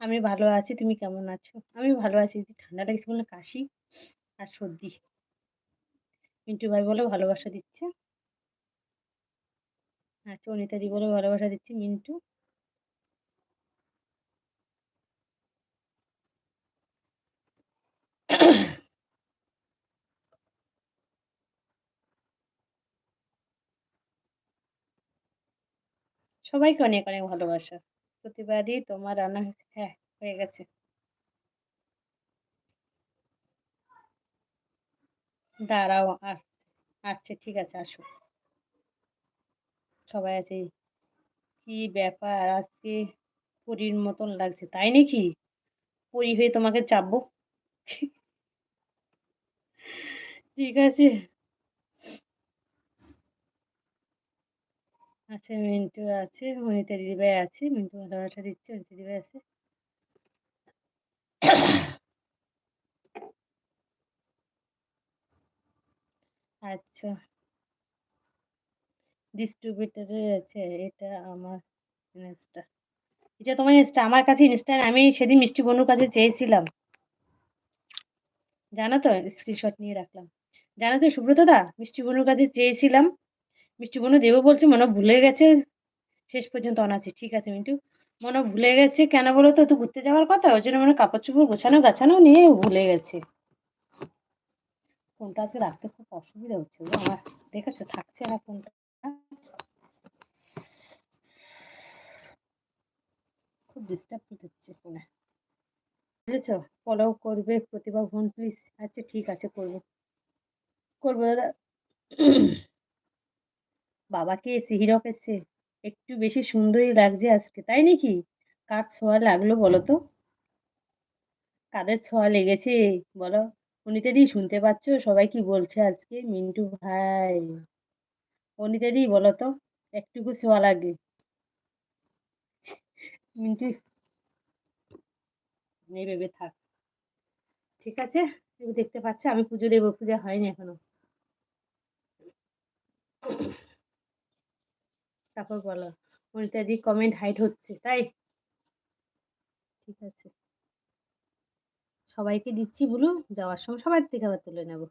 আমি ভালো আছি। তুমি কেমন আছো? আমি ভালো আছি। এই যে ঠান্ডা লেগেছে বলে কাশি আর সর্দি। মিন্টু ভাই বলে ভালোবাসা দিচ্ছে। আচ্ছা, অনিতাদি বলে ভালোবাসা দিচ্ছে মিন্টু। সবাইকে অনেক, অনেক ভালোবাসা। প্রতিবারই তোমার রান্না হ্যাঁ, হয়ে গেছে। দাঁড়াও আচ্ছা ঠিক আছে আসো। সবাই আছে। কি ব্যাপার আজকে পরীর মতন লাগছে। তাই নাকি? পরী হয়ে তোমাকে চাপবো। ঠিক আছে। আচ্ছা মিন্টু আছে, অনিতা দিদিভাই আছে। মিন্টু ভালোবাসা দিচ্ছে, অনিতা দিদিভাই আছে। আচ্ছা, ডিস্ট্রিবিউটরে আছে। এটা আমার ইনস্টা। এটা তোমার ইনস্টা। আমার কাছে ইনস্টা আমি সেদিন মিষ্টি বনুর কাছে চেয়েছিলাম। জানো তো? স্ক্রিনশট নিয়ে রাখলাম। জানো তো সুব্রতদা? মিষ্টি বনুর কাছে চেয়েছিলাম। মিষ্টি বনু দেবো বলছে, মনে হয় ভুলে গেছে। শেষ পর্যন্ত অনাথি। ঠিক আছে মিন্টু। মনে হয় ভুলে গেছে কেন বলো তো? তো ঘুরতে যাওয়ার কথা। ওই জন্য মনে হয় কাপড়-চোপড় গোছানো-গাছানো নিয়ে ভুলে গেছে। ফোনটা আজকে রাখতে খুব অসুবিধা হচ্ছে গো আমার। দেখেছো থাকছে না ফোনটা। খুব ডিস্টার্ব হচ্ছে ফোনে। বুঝেছো? ফলো করবে প্রতিভা বোন প্লিজ। আচ্ছা ঠিক আছে করবো। করবো দাদা। বাবাকে সিহিরক এসছে। একটু বেশি সুন্দরী লাগছে আজকে। তাই নাকি? কার ছোঁয়া লাগলো বলো তো? কাদের ছোঁয়া লেগেছে বলো? অনিতাদি শুনতে পাচ্ছ? সবাই কি বলছে আজকে? মিন্টু ভাই, অনিতাদি বলো তো? একটুকু ছোঁয়া লাগে। মিন্টু নেই ভেবে থাক। ঠিক আছে? তুমি দেখতে পাচ্ছ আমি পুজো দেবো। পূজা হয়নি এখনো। তারপর বলো। অনিতাদি কমেন্ট হাইড হচ্ছে তাই? ঠিক আছে। সবাইকে দিচ্ছি বলু। যাওয়ার সময় সবার থেকে আবার তুলে নেব।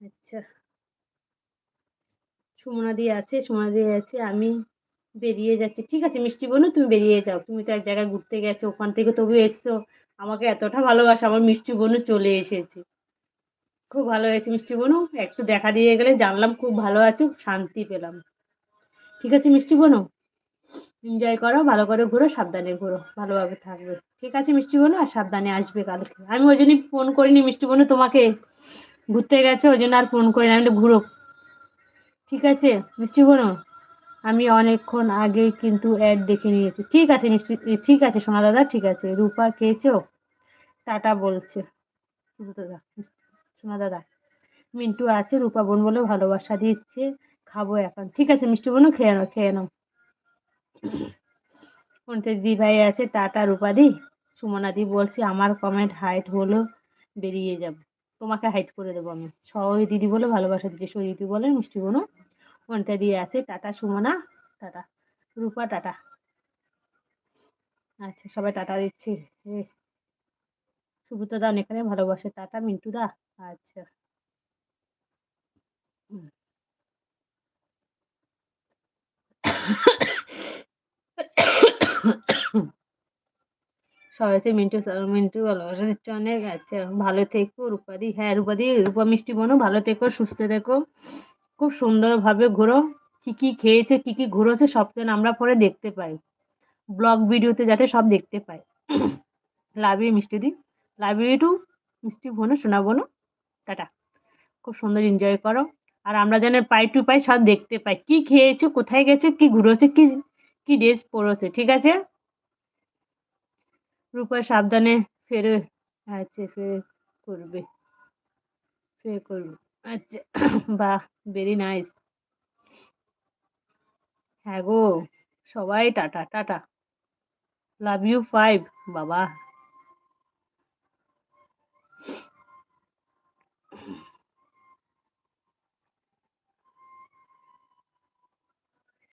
আচ্ছা। সুমনাদি আছে, সুমনাদি আছে। আমি বেরিয়ে যাচ্ছি। ঠিক আছে মিষ্টি বোনু তুমি বেরিয়ে যাও। তুমি তো এক জায়গায় ঘুরতে গেছো। ওখান থেকে তবু এসছো। আমাকে এতটা ভালোবাসা আমার মিষ্টি বোনু চলে এসেছে। খুব ভালো হয়েছে মিষ্টি বোনু। একটু দেখা দিয়ে গেলে জানলাম খুব ভালো আছো। শান্তি পেলাম। ঠিক আছে মিষ্টি বোনু। এনজয় করো, ভালো করে ঘুরো, সাবধানে ঘুরো। ভালোভাবে থাকবে। ঠিক আছে মিষ্টি বোনু আর সাবধানে আসবে কালকে। আমি ওই জন্যই ফোন করিনি মিষ্টি বোনু তোমাকে। ঘুরতে গেছো ওই জন্য আর ফোন করিনি। আমি ঘুরো। ঠিক আছে মিষ্টি বোনু। আমি অনেকক্ষণ আগেই কিন্তু অ্যাড দেখে নিয়েছি। ঠিক আছে মিষ্টি। ঠিক আছে সোনা দাদা ঠিক আছে। রূপা খেয়েছো? টাটা বলছে দাদা। সোনা দাদা। মিন্টু আছে রূপা বোন বলে ভালোবাসা দিচ্ছে। খাবো এখন। ঠিক আছে মিষ্টি বোনও খেয়ে নাও খেয়ে নাও। দি ভাই আছে টাটা রূপাদি। সুমনাদি বলছে আমার কমেন্ট হাইট হলো বেরিয়ে যাব। তোমাকে হাইট করে দেবো আমি। সবাই দিদি বলে ভালোবাসা দিচ্ছে। সৌদিদি বলে মিষ্টি বোনও। অনিতা দিয়ে আছে টাটা সুমনা। টাটা রূপা টাটা। আচ্ছা সবাই টাটা দিচ্ছি। সুব্রত দা এখানে ভালোবাসে টাটা মিন্টু দা। আচ্ছা। সবাইকে মিন্টু মিন্টু ভালোবাসা দিচ্ছে অনেক। আচ্ছা ভালো থেকো রূপাদি। হ্যাঁ রূপাদি রূপা মিষ্টি বোনও ভালো থেকো সুস্থ থেকো। খুব সুন্দরভাবে ঘোরো। কি কি খেয়েছে কি কি ঘুরেছে সব যেন আমরা পরে দেখতে পাই। ব্লগ ভিডিওতে যাতে সব দেখতে পাই। লাভ ইউ মিষ্টি দি। লাভ ইউ টু মিষ্টি বোনও সোনা বোনও। টাটা। খুব সুন্দর এনজয় করো। আর আমরা যেন পাই টু পাই সব দেখতে পাই। কি খেয়েছো কোথায় গেছে কি ঘুরেছে কি কি ড্রেস পরেছে। ঠিক আছে? রূপা সাবধানে ফেরে। আচ্ছা করবে ফের করবে। আচ্ছা বাহ ভেরি নাইস। হ্যাঁ গো সবাই টাটা টাটা। লাভ ইউ 5 বাবা।